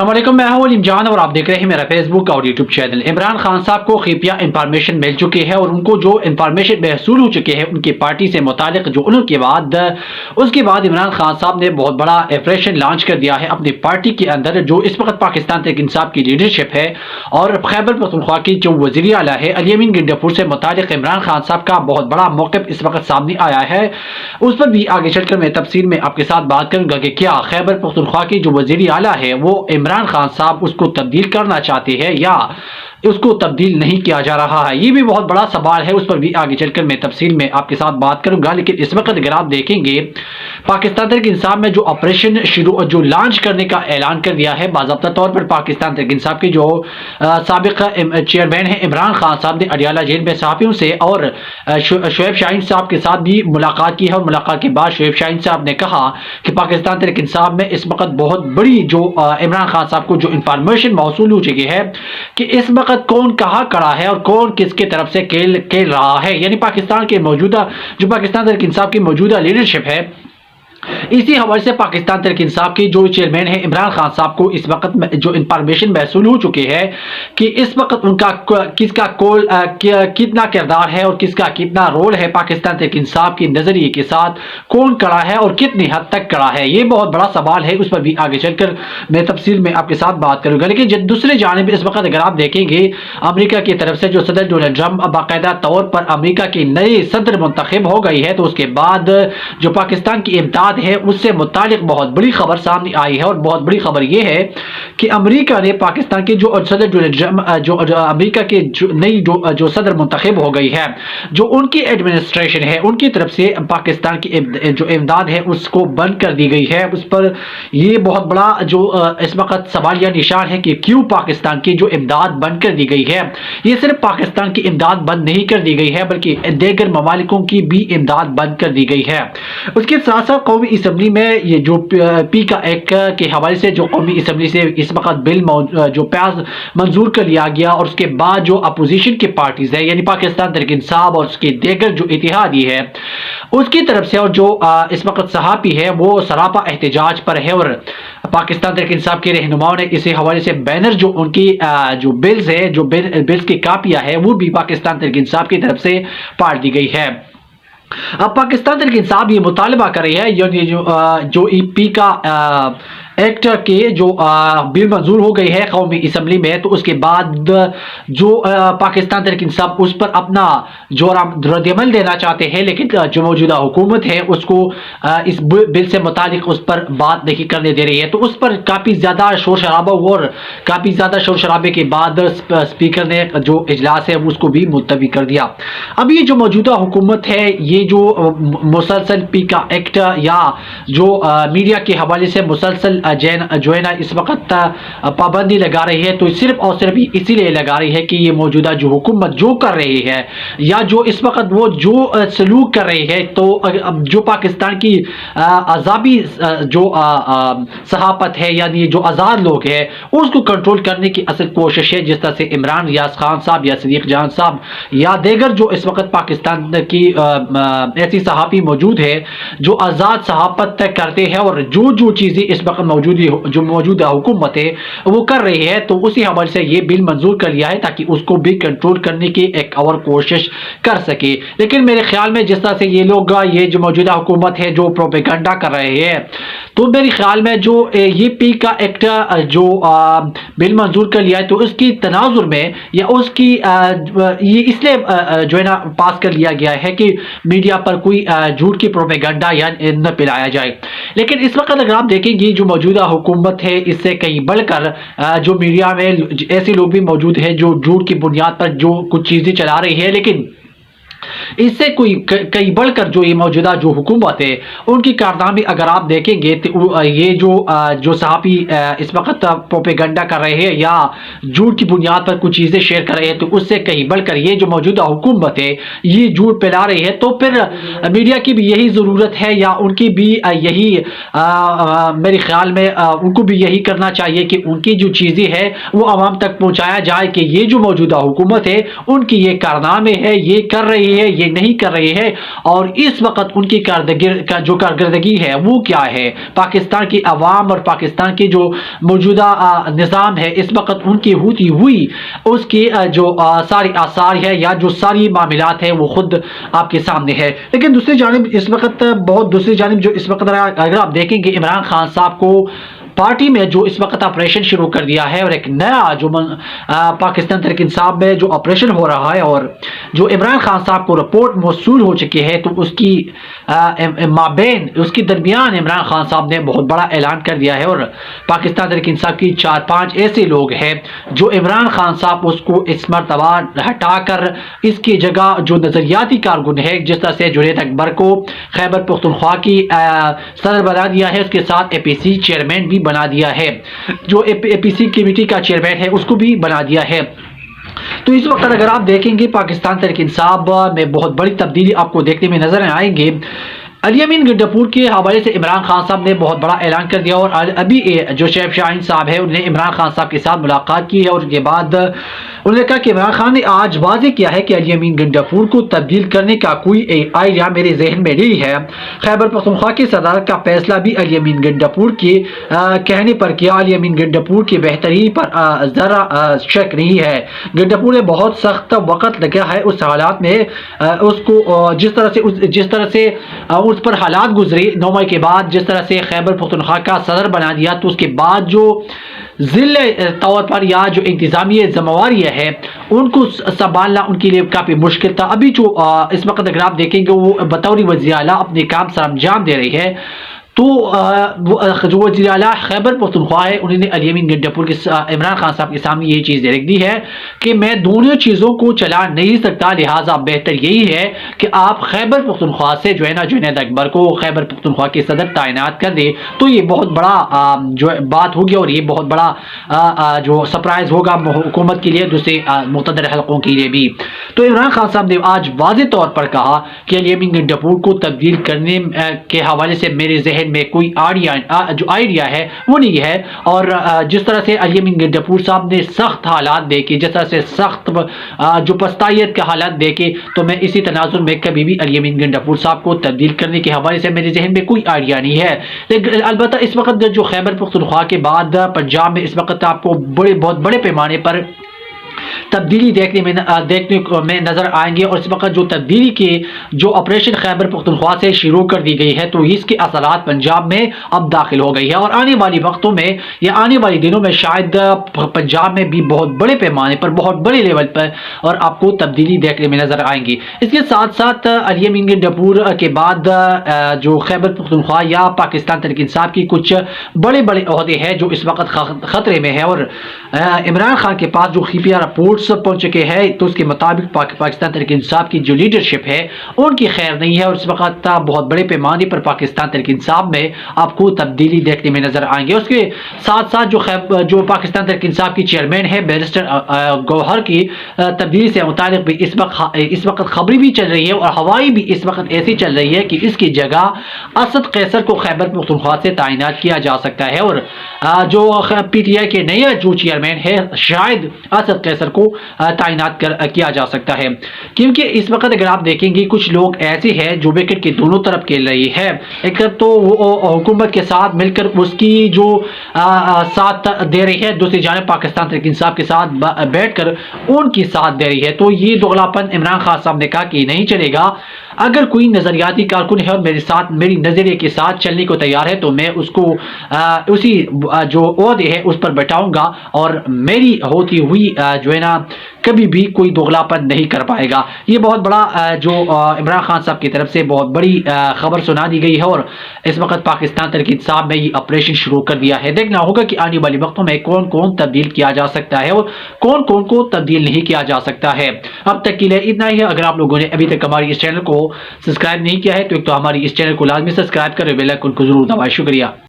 السلام علیکم، میں ہوں علیم جان اور آپ دیکھ رہے ہیں میرا فیس بک اور یوٹیوب چینل۔ عمران خان صاحب کو خفیہ انفارمیشن مل چکی ہے اور ان کو جو انفارمیشن محصول ہو چکی ہے ان کی پارٹی سے متعلق جو ان کے بعد عمران خان صاحب نے بہت بڑا آپریشن لانچ کر دیا ہے اپنی پارٹی کے اندر، جو اس وقت پاکستان تحریک انصاف کی لیڈرشپ ہے اور خیبر پختونخوا کی جو وزیر اعلیٰ ہے علی امین گنڈاپور سے متعلق عمران خان صاحب کا بہت بڑا موقف اس وقت سامنے آیا ہے۔ اس پر بھی آگے چل کر میں تفصیل میں آپ کے ساتھ بات کروں گا کہ کیا خیبر پختونخوا کی جو وزیر اعلیٰ ہے وہ عمران خان صاحب اس کو تبدیل کرنا چاہتے ہیں یا اس کو تبدیل نہیں کیا جا رہا ہے۔ یہ بھی بہت بڑا سوال ہے، اس پر بھی آگے چل کر میں تفصیل میں آپ کے ساتھ بات کروں گا۔ لیکن اس وقت اگر آپ دیکھیں گے پاکستان تحریک انصاف میں جو آپریشن جو لانچ کرنے کا اعلان کر دیا ہے باضابطہ طور پر، پاکستان تحریک انصاف کے جو سابق چیئرمین ہیں عمران خان صاحب نے اڈیالہ جیل میں صحافیوں سے اور شعیب شاہین صاحب کے ساتھ بھی ملاقات کی ہے، اور ملاقات کے بعد شعیب شاہین صاحب نے کہا کہ پاکستان تحریک انصاف میں اس وقت بہت بڑی جو عمران خان صاحب کو جو انفارمیشن موصول ہو چکی ہے کہ اس وقت کون کہاں کھڑا ہے اور کون کس کی طرف سے کھیل رہا ہے، یعنی پاکستان تحریک انصاف کی موجودہ لیڈرشپ ہے۔ اسی حوالے سے پاکستان تحریک انصاف کی جو چیئرمین ہے عمران خان صاحب کو اس وقت جو انفارمیشن محصول ہو چکی ہے کہ اس وقت ان کا کس کا کتنا کردار ہے اور کس کا کتنا رول ہے پاکستان تحریک انصاف کے نظریے کے ساتھ، کون کڑا ہے اور کتنی حد تک کڑا ہے۔ یہ بہت بڑا سوال ہے، اس پر بھی آگے چل کر میں تفصیل میں آپ کے ساتھ بات کروں گا۔ لیکن دوسری جانب اس وقت اگر آپ دیکھیں گے امریکہ کی طرف سے جو صدر ڈونلڈ ٹرمپ باقاعدہ طور پر امریکہ کی نئی صدر منتخب ہو گئی ہے، تو اس کے بعد جو پاکستان کی امداد ہے اس سے متعلق بہت بڑی خبر سامنے آئی ہے، اور بہت بڑی خبر یہ ہے کہ امریکہ نے پاکستان کے جو صدر ڈونلڈ ٹرمپ جو امریکہ کے نئی جو صدر منتخب ہو گئی ہے، جو ان کی ایڈمنسٹریشن ہے ان کی طرف سے پاکستان کی جو امداد ہے اس کو بند کر دی گئی ہے۔ اس پر یہ بہت بڑا جو اس وقت سوالیہ نشان ہے کہ کیوں پاکستان کی جو امداد بند کر دی گئی ہے۔ یہ صرف پاکستان کی امداد بند نہیں کر دی گئی ہے بلکہ دیگر ممالکوں کی بھی امداد بند کر دی گئی ہے۔ اس کے ساتھ ساتھ قومی اسمبلی میں یہ جو پی کا ایکٹ کے حوالے سے جو قومی اسمبلی سے اس وقت بل جو منظور کر لیا گیا، اور اس کے بعد جو اپوزیشن کی پارٹیز ہے یعنی پاکستان تحریک انصاف اور اس کے دیگر جو اتحادی ہے اس کی طرف سے، اور جو اس وقت صحافی ہے وہ سراپا احتجاج پر ہے، اور پاکستان تحریک انصاف کے رہنماؤں نے اسی حوالے سے بینر جو ان کی جو بلز ہے جو بلز کی کاپیاں ہے وہ بھی پاکستان تحریک انصاف کی طرف سے پاٹ دی گئی ہے۔ اب پاکستان تحریک انصاف یہ مطالبہ کر رہی ہے یعنی جو ای پی کا ایکٹ کے جو بل منظور ہو گئی ہے قومی اسمبلی میں، تو اس کے بعد جو پاکستان تحریک انصاف اس پر اپنا جو رد عمل دینا چاہتے ہیں، لیکن جو موجودہ حکومت ہے اس کو اس بل سے متعلق اس پر بات نہیں کرنے دے رہی ہے، تو اس پر کافی زیادہ شور شرابہ ہوا، اور کافی زیادہ شور شرابے کے بعد اسپیکر نے جو اجلاس ہے اس کو بھی ملتوی کر دیا۔ اب یہ جو موجودہ حکومت ہے یہ جو مسلسل پی کا ایکٹ یا جو میڈیا کے حوالے سے مسلسل جو ہے نا اس وقت پابندی لگا رہی ہے، تو صرف اور صرف اسی لیے لگا رہی ہے کہ یہ موجودہ جو حکومت جو کر رہی ہے یا جو اس وقت وہ جو سلوک کر رہی ہے، تو جو پاکستان کی عذابی جو صحافت ہے یعنی جو آزاد لوگ ہیں اس کو کنٹرول کرنے کی اصل کوشش ہے، جس طرح سے عمران ریاض خان صاحب یا صدیق جان صاحب یا دیگر جو اس وقت پاکستان کی ایسی صحافی موجود ہے جو آزاد صحافت کرتے ہیں، اور جو چیزیں اس وقت جو موجودہ حکومت ہے وہ کر رہی ہے، تو اسی حوالے سے یہ بل منظور کر لیا ہے تاکہ اس کو بھی کنٹرول کرنے کی ایک اور کوشش کر سکے۔ لیکن میرے خیال میں جس طرح سے یہ لوگ یہ جو موجودہ حکومت ہے جو پروپیگنڈا کر رہے ہیں، تو میرے خیال میں جو یہ پی کا ایکٹ جو بل منظور کر لیا ہے تو اس کی تناظر میں یا اس کی یہ اس لیے جو ہے نا پاس کر لیا گیا ہے کہ میڈیا پر کوئی جھوٹ کی پروپیگنڈا یا نہ پلایا جائے۔ لیکن اس وقت اگر آپ دیکھیں گے جو موجودہ حکومت ہے اس سے کہیں بڑھ کر جو میڈیا میں ایسے لوگ بھی موجود ہیں جو جھوٹ کی بنیاد پر جو کچھ چیزیں چلا رہی ہے، لیکن اس سے کئی بڑھ کر جو یہ موجودہ جو حکومت ہے ان کی کارنامے اگر آپ دیکھیں گے تو یہ جو صحافی اس وقت پروپیگنڈا کر رہے ہیں یا جھوٹ کی بنیاد پر کچھ چیزیں شیئر کر رہے ہیں، تو اس سے کہیں بڑھ کر یہ جو موجودہ حکومت ہے یہ جھوٹ پھیلا رہی ہے، تو پھر میڈیا کی بھی یہی ضرورت ہے یا ان کی بھی یہی میرے خیال میں ان کو بھی یہی کرنا چاہیے کہ ان کی جو چیزیں ہیں وہ عوام تک پہنچایا جائے کہ یہ جو موجودہ حکومت ہے ان کی یہ کارنامے ہے، یہ کر رہی رہے ہیں یہ نہیں کر رہے ہیں، اور اس وقت ان کی جو کارکردگی ہے وہ کیا ہے، پاکستان کی عوام اور پاکستان کی جو موجودہ نظام ہے اس وقت ان کی ہوتی ہوئی اس کی جو ساری آثار ہے یا جو ساری معاملات ہیں وہ خود آپ کے سامنے ہے۔ لیکن دوسری جانب اس وقت دوسری جانب جو اس وقت اگر آپ دیکھیں گے عمران خان صاحب کو پارٹی میں جو اس وقت آپریشن شروع کر دیا ہے، اور ایک نیا جو پاکستان تحریک انصاف میں جو آپریشن ہو رہا ہے، اور جو عمران خان صاحب کو رپورٹ موصول ہو چکی ہے، تو اس کی مابین اس کے درمیان عمران خان صاحب نے بہت بڑا اعلان کر دیا ہے، اور پاکستان تحریک انصاف کی 4-5 ایسے لوگ ہیں جو عمران خان صاحب اس کو اس مرتبہ ہٹا کر اس کی جگہ جو نظریاتی کارکن ہے، جس طرح سے جنید اکبر کو خیبر پختونخوا کی صدر بنا دیا ہے، اس کے ساتھ اے پی سی چیئرمین بھی بنا دیا ہے، جو اے پی سی کمیٹی کا چیئرمین ہے اس کو بھی بنا دیا ہے۔ تو اس وقت اگر آپ دیکھیں گے پاکستان تحریک انصاف میں بہت بڑی تبدیلی آپ کو دیکھنے میں نظر آئیں گے۔ علی امین گنڈاپور کے حوالے سے عمران خان صاحب نے بہت بڑا اعلان کر دیا، اور ابھی جو شیف شاہین صاحب ہے انہیں عمران خان صاحب کے ساتھ ملاقات کی ہے، اور اس کے بعد انہوں نے کہا کہ عمران خان نے آج واضح کیا ہے کہ علی امین گنڈاپور کو تبدیل کرنے کا کوئی آئیڈیا میرے ذہن میں نہیں ہے۔ خیبر پختونخوا کی صدارت کا فیصلہ بھی علی امین گنڈاپور کے کہنے پر کیا۔ علی امین گنڈاپور کی بہتری پر ذرا شک نہیں ہے۔ گنڈاپور نے بہت سخت وقت لگا ہے اس حالات میں، اس کو جس طرح سے اس پر حالات گزرے 9 مئی کے بعد، جس طرح سے خیبر پختونخوا کا صدر بنا دیا، تو اس کے بعد جو ضلع طور پر یا جو انتظامی ذمہ ہے ان کو سنبھالنا ان کے لیے کافی مشکل تھا۔ ابھی جو اس وقت اگر آپ دیکھیں گے وہ بطور وزیر اعلیٰ اپنے کام سر انجام دے رہی ہے، تو جو وزیر اعلیٰ خیبر پختونخوا ہے انہوں نے علی امین گنڈاپور کے عمران خان صاحب کے سامنے یہ چیز رکھ دی ہے کہ میں دونوں چیزوں کو چلا نہیں سکتا، لہٰذا بہتر یہی ہے کہ آپ خیبر پختونخوا سے جو ہے نا جنید اکبر کو خیبر پختونخوا کے صدر تعینات کر دے۔ تو یہ بہت بڑا جو بات ہوگی، اور یہ بہت بڑا جو سرپرائز ہوگا حکومت کے لیے، دوسرے مقتدر حلقوں کے لیے بھی۔ تو عمران خان صاحب نے آج واضح طور پر کہا کہ علی امین گنڈاپور کو تبدیل کرنے کے حوالے سے میرے ذہن میں کوئی آئیڈیا ہے وہ نہیں ہے، اور جس طرح سے علی امین گنڈاپور صاحب نے سخت حالات دیکھے، جس طرح سے سخت جو پستائیت کے حالات دیکھے، تو میں اسی تناظر میں کبھی بھی علی امین گنڈاپور صاحب کو تبدیل کرنے کے حوالے سے میرے ذہن میں کوئی آئیڈیا نہیں ہے۔ لیکن البتہ اس وقت جو خیبر پختونخوا کے بعد پنجاب میں اس وقت آپ کو بہت بڑے پیمانے پر تبدیلی دیکھنے میں نظر آئیں گے، اور اس وقت جو تبدیلی کے جو آپریشن خیبر پختونخوا سے شروع کر دی گئی ہے، تو اس کے اثرات پنجاب میں اب داخل ہو گئی ہے، اور آنے والی وقتوں میں یا آنے والی دنوں میں شاید پنجاب میں بھی بہت بڑے پیمانے پر بہت بڑے لیول پر اور آپ کو تبدیلی دیکھنے میں نظر آئیں گی۔ اس کے ساتھ ساتھ علی امین گنڈاپور کے بعد جو خیبر پختونخوا یا پاکستان تحریک انصاف کی کچھ بڑے عہدے ہیں جو اس وقت خطرے میں ہے، اور عمران خان کے پاس جو خفیہ رپورٹس پہنچ چکے ہیں، تو اس کے مطابق پاکستان تحریک انصاف کی جو لیڈرشپ ہے ان کی خیر نہیں ہے، اور اس وقت بہت بڑے پیمانے پر پاکستان تحریک انصاف میں آپ کو تبدیلی دیکھنے میں نظر آئیں گے۔ اس کے ساتھ ساتھ جو پاکستان تحریک انصاف کی چیئرمین ہے بیرسٹر گوہر کی تبدیلی سے متعلق بھی اس وقت خبریں بھی چل رہی ہے، اور ہوائی بھی اس وقت ایسی چل رہی ہے کہ اس کی جگہ اسد قیصر کو خیبر پختونخوا سے تعینات کیا جا سکتا ہے، اور جو پی ٹی آئی کے نئے جو چیئرمین ہے شاید اسد قیصر کو تعینات کیا جا سکتا ہے، کیونکہ اس وقت اگر آپ دیکھیں گے کچھ لوگ ایسے ہیں جو وکٹ کے دونوں طرف کھیل رہی ہے۔ ایک تو وہ حکومت کے ساتھ مل کر اس کی جو ساتھ دے رہی ہے، دوسری جانب پاکستان تحریک انصاف کے ساتھ بیٹھ کر ان کی ساتھ دے رہی ہے۔ تو یہ دغلاپن عمران خان صاحب نے کہا کہ نہیں چلے گا، اگر کوئی نظریاتی کارکن ہے اور میری نظریے کے ساتھ چلنے کو تیار ہے تو میں اس کو اسی جو عہدے ہے اس پر بٹھاؤں گا، اور میری ہوتی ہوئی جو ہے نا کبھی بھی کوئی دغلاپن نہیں کر پائے گا۔ یہ بہت بڑا جو عمران خان صاحب کی طرف سے بہت بڑی خبر سنا دی گئی ہے، اور اس وقت پاکستان تحریک انصاف میں یہ آپریشن شروع کر دیا ہے۔ دیکھنا ہوگا کہ آنے والے وقتوں میں کون تبدیل کیا جا سکتا ہے اور کون کو تبدیل نہیں کیا جا سکتا ہے۔ اب تک کے لیے اتنا ہی ہے۔ اگر آپ لوگوں نے ابھی تک ہماری اس چینل کو سبسکرائب نہیں کیا ہے تو ایک تو ہماری اس چینل کو لازمی سبسکرائب کریں، بیل آئیکن کو ضرور دبائیں۔ شکریہ۔